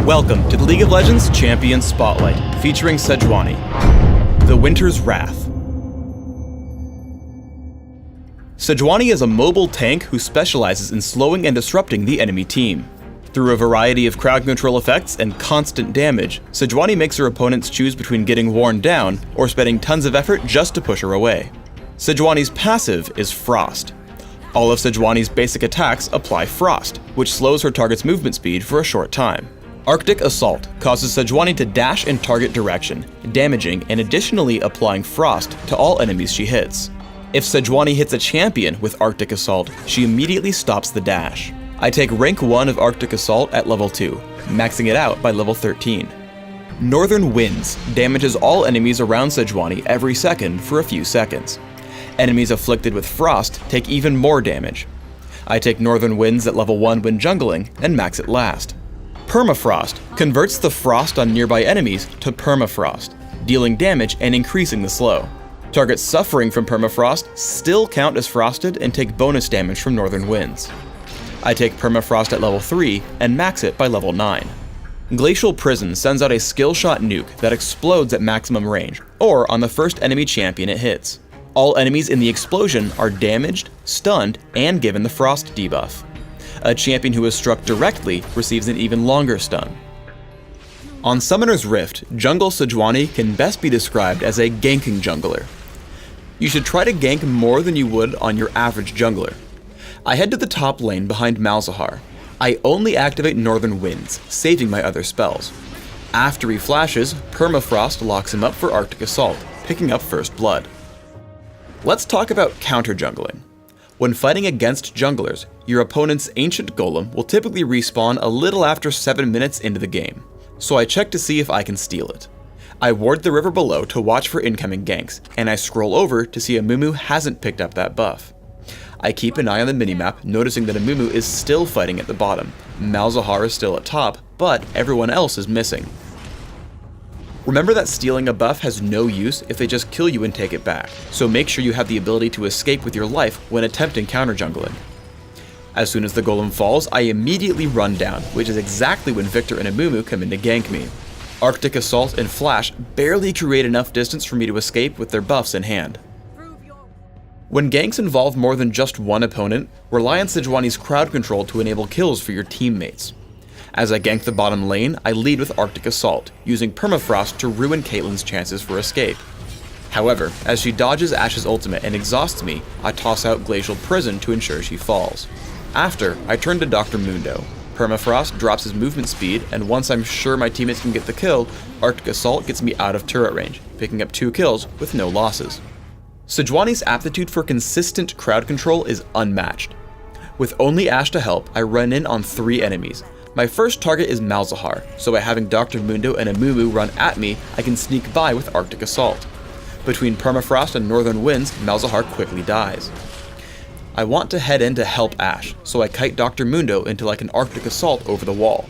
Welcome to the League of Legends Champion Spotlight, featuring Sejuani, the Winter's Wrath. Sejuani is a mobile tank who specializes in slowing and disrupting the enemy team. Through a variety of crowd control effects and constant damage, Sejuani makes her opponents choose between getting worn down or spending tons of effort just to push her away. Sejuani's passive is Frost. All of Sejuani's basic attacks apply Frost, which slows her target's movement speed for a short time. Arctic Assault causes Sejuani to dash in target direction, damaging and additionally applying Frost to all enemies she hits. If Sejuani hits a champion with Arctic Assault, she immediately stops the dash. I take rank 1 of Arctic Assault at level 2, maxing it out by level 13. Northern Winds damages all enemies around Sejuani every second for a few seconds. Enemies afflicted with Frost take even more damage. I take Northern Winds at level 1 when jungling and max it last. Permafrost converts the frost on nearby enemies to permafrost, dealing damage and increasing the slow. Targets suffering from permafrost still count as frosted and take bonus damage from Northern Winds. I take permafrost at level 3 and max it by level 9. Glacial Prison sends out a skill shot nuke that explodes at maximum range, or on the first enemy champion it hits. All enemies in the explosion are damaged, stunned, and given the frost debuff. A champion who is struck directly receives an even longer stun. On Summoner's Rift, Jungle Sejuani can best be described as a ganking jungler. You should try to gank more than you would on your average jungler. I head to the top lane behind Malzahar. I only activate Northern Winds, saving my other spells. After he flashes, Permafrost locks him up for Arctic Assault, picking up First Blood. Let's talk about counter-jungling. When fighting against junglers, your opponent's Ancient Golem will typically respawn a little after 7 minutes into the game, so I check to see if I can steal it. I ward the river below to watch for incoming ganks, and I scroll over to see Amumu hasn't picked up that buff. I keep an eye on the minimap, noticing that Amumu is still fighting at the bottom. Malzahar is still at top, but everyone else is missing. Remember that stealing a buff has no use if they just kill you and take it back, so make sure you have the ability to escape with your life when attempting counter-jungling. As soon as the golem falls, I immediately run down, which is exactly when Victor and Amumu come in to gank me. Arctic Assault and Flash barely create enough distance for me to escape with their buffs in hand. When ganks involve more than just one opponent, rely on Sejuani's crowd control to enable kills for your teammates. As I gank the bottom lane, I lead with Arctic Assault, using Permafrost to ruin Caitlyn's chances for escape. However, as she dodges Ashe's ultimate and exhausts me, I toss out Glacial Prison to ensure she falls. After, I turn to Dr. Mundo. Permafrost drops his movement speed, and once I'm sure my teammates can get the kill, Arctic Assault gets me out of turret range, picking up 2 kills with no losses. Sejuani's aptitude for consistent crowd control is unmatched. With only Ashe to help, I run in on 3 enemies. My first target is Malzahar, so by having Dr. Mundo and Amumu run at me, I can sneak by with Arctic Assault. Between Permafrost and Northern Winds, Malzahar quickly dies. I want to head in to help Ashe, so I kite Dr. Mundo until I can Arctic Assault over the wall.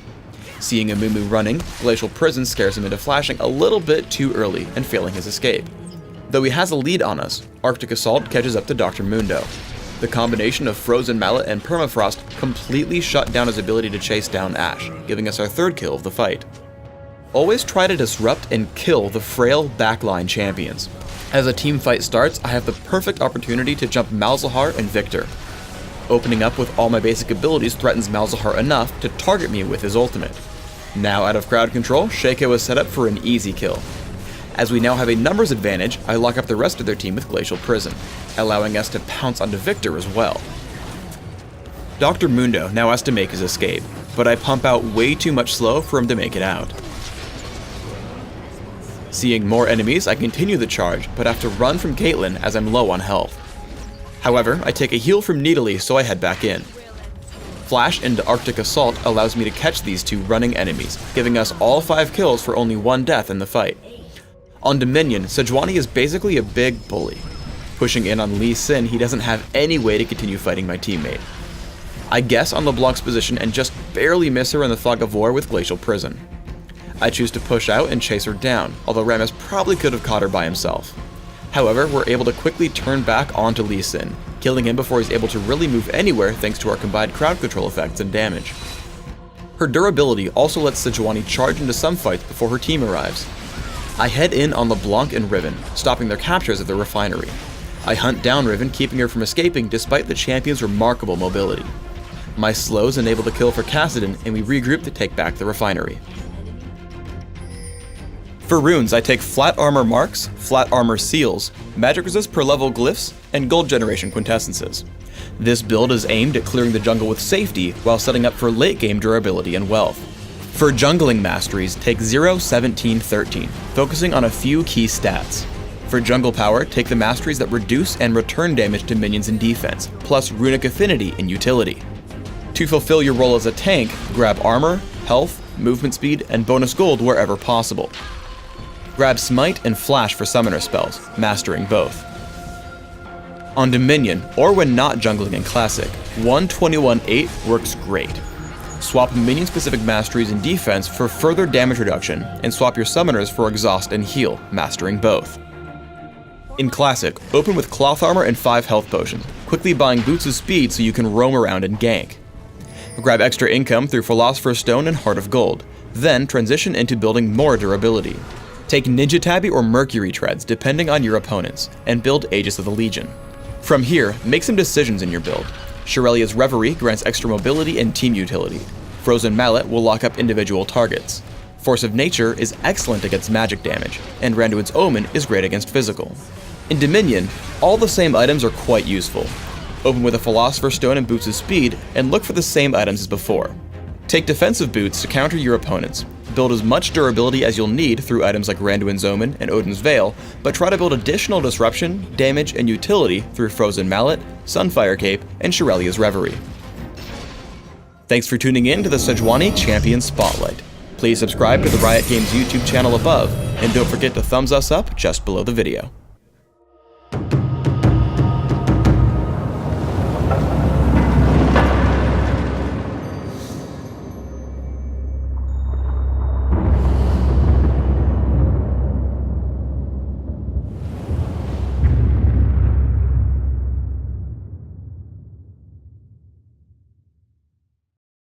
Seeing Amumu running, Glacial Prison scares him into flashing a little bit too early and failing his escape. Though he has a lead on us, Arctic Assault catches up to Dr. Mundo. The combination of Frozen Mallet and Permafrost completely shut down his ability to chase down Ashe, giving us our 3rd kill of the fight. Always try to disrupt and kill the frail backline champions. As a team fight starts, I have the perfect opportunity to jump Malzahar and Victor. Opening up with all my basic abilities threatens Malzahar enough to target me with his ultimate. Now out of crowd control, Shaco is set up for an easy kill. As we now have a numbers advantage, I lock up the rest of their team with Glacial Prison, allowing us to pounce onto Victor as well. Dr. Mundo now has to make his escape, but I pump out way too much slow for him to make it out. Seeing more enemies, I continue the charge, but have to run from Caitlyn as I'm low on health. However, I take a heal from Nidalee, so I head back in. Flash into Arctic Assault allows me to catch these 2 running enemies, giving us all 5 kills for only 1 death in the fight. On Dominion, Sejuani is basically a big bully. Pushing in on Lee Sin, he doesn't have any way to continue fighting my teammate. I guess on LeBlanc's position and just barely miss her in the Fog of War with Glacial Prison. I choose to push out and chase her down, although Rammus probably could have caught her by himself. However, we're able to quickly turn back onto Lee Sin, killing him before he's able to really move anywhere thanks to our combined crowd control effects and damage. Her durability also lets Sejuani charge into some fights before her team arrives. I head in on LeBlanc and Riven, stopping their captures of the refinery. I hunt down Riven, keeping her from escaping despite the champion's remarkable mobility. My slows enable the kill for Kassadin, and we regroup to take back the refinery. For runes, I take flat armor marks, flat armor seals, magic resist per level glyphs, and gold generation quintessences. This build is aimed at clearing the jungle with safety while setting up for late game durability and wealth. For jungling masteries, take 0, 17, 13, focusing on a few key stats. For jungle power, take the masteries that reduce and return damage to minions in defense, plus runic affinity in utility. To fulfill your role as a tank, grab armor, health, movement speed, and bonus gold wherever possible. Grab smite and flash for summoner spells, mastering both. On Dominion, or when not jungling in Classic, 121-8 works great. Swap minion-specific masteries in defense for further damage reduction, and swap your summoners for exhaust and heal, mastering both. In Classic, open with cloth armor and 5 health potions, quickly buying boots of speed so you can roam around and gank. Grab extra income through Philosopher's Stone and Heart of Gold, then transition into building more durability. Take Ninja Tabby or Mercury Treads depending on your opponents, and build Aegis of the Legion. From here, make some decisions in your build. Shirelia's Reverie grants extra mobility and team utility. Frozen Mallet will lock up individual targets. Force of Nature is excellent against magic damage, and Randuin's Omen is great against physical. In Dominion, all the same items are quite useful. Open with a Philosopher's Stone and Boots of Speed, and look for the same items as before. Take defensive boots to counter your opponents. Build as much durability as you'll need through items like Randuin's Omen and Odin's Veil, but try to build additional disruption, damage, and utility through Frozen Mallet, Sunfire Cape, and Shirelia's Reverie. Thanks for tuning in to the Sejuani Champion Spotlight. Please subscribe to the Riot Games YouTube channel above, and don't forget to thumbs us up just below the video.